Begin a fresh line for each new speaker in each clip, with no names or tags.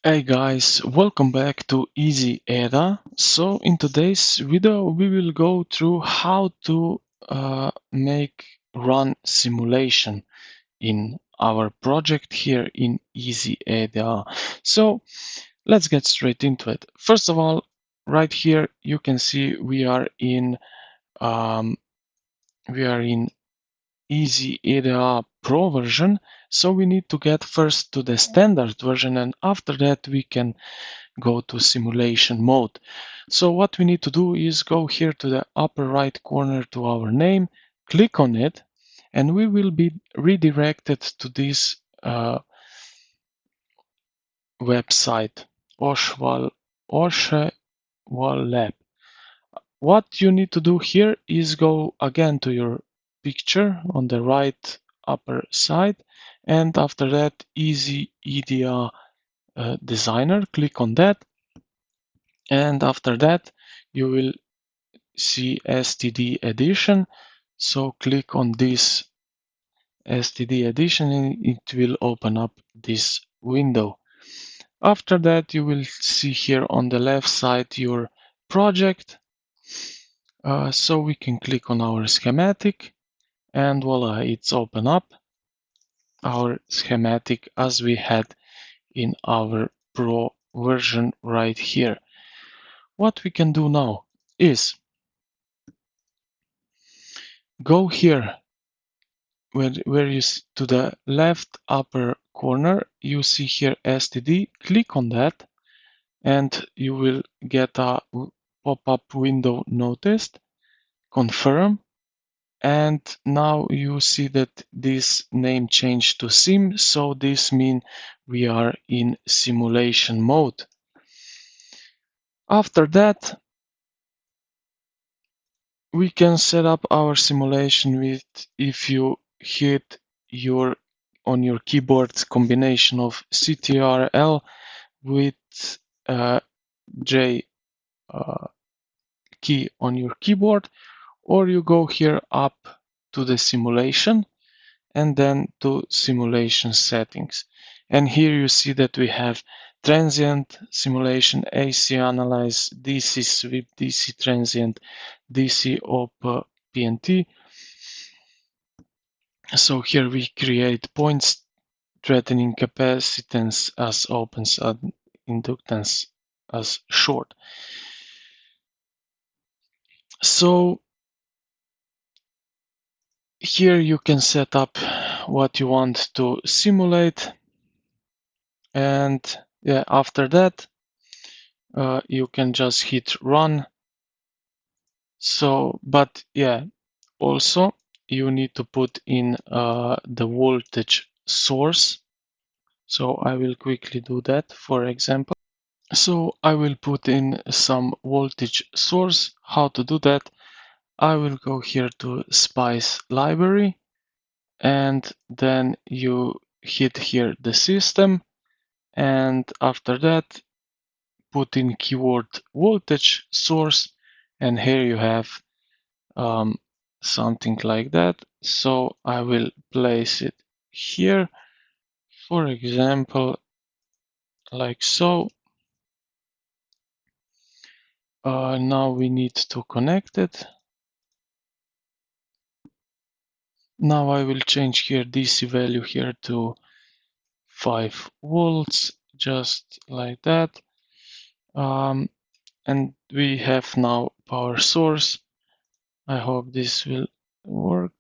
Hey guys, welcome back to EasyEDA. So in today's video we will go through how to make run simulation in our project here in EasyEDA. So let's get straight into it. First of all, right here you can see we are in um, EasyEDA Pro version. So we need to get first to the standard version, and after that we can go to simulation mode. So what we need to do is go here to the upper right corner to our name, click on it, and we will be redirected to this website, Oshwal Lab. What you need to do here is go again to your picture on the right upper side, and after that EasyEDA designer, click on that, and after that you will see STD edition. So click on this STD edition and it will open up this window. After that you will see here on the left side your project. So we can click on our schematic and voila, it's open up our schematic as we had in our Pro version right here. What we can do now is go here where you to the left upper corner, you see here STD, click on that and you will get a pop-up window noticed, confirm, and now you see that this name changed to sim, so this means we are in simulation mode. After that, we can set up our simulation with, if you hit your on your keyboard, combination of CTRL with J key on your keyboard, or you go here up to the simulation and then to simulation settings. And here you see that we have transient simulation, AC analyze, DC sweep, DC transient, DC op PNT. So here we create points threatening capacitance as opens and inductance as short. So here you can set up what you want to simulate, and yeah, after that you can just hit run. So, but yeah, also you need to put in the voltage source. So I will quickly do that, for example. So I will put in some voltage source. How to do that? I will go here to Spice library, and then you hit here the system, and after that put in keyword voltage source, and here you have something like that. So I will place it here, for example, like so. Now we need to connect it. Now I will change here DC value here to 5 volts, just like that. And we have now power source. I hope this will work.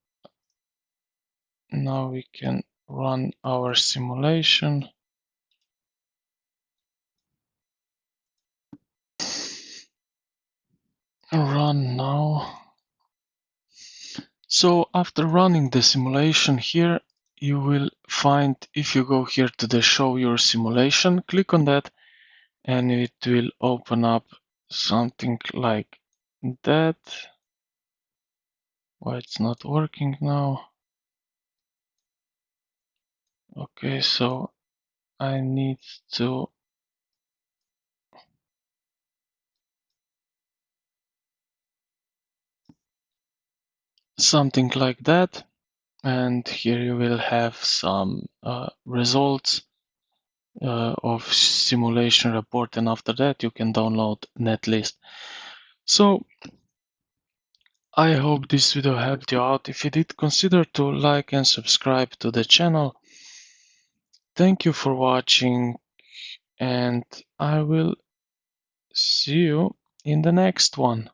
Now we can run our simulation. Run now. So after running the simulation here, you will find, if you go here to the show your simulation, click on that, and it will open up something like that. Why it's not working now? Okay, so I need to something like that, and here you will have some results. of simulation report, and after that you can download netlist. So I hope this video helped you out. If you did, consider to like and subscribe to the channel. Thank you for watching, and I will see you in the next one.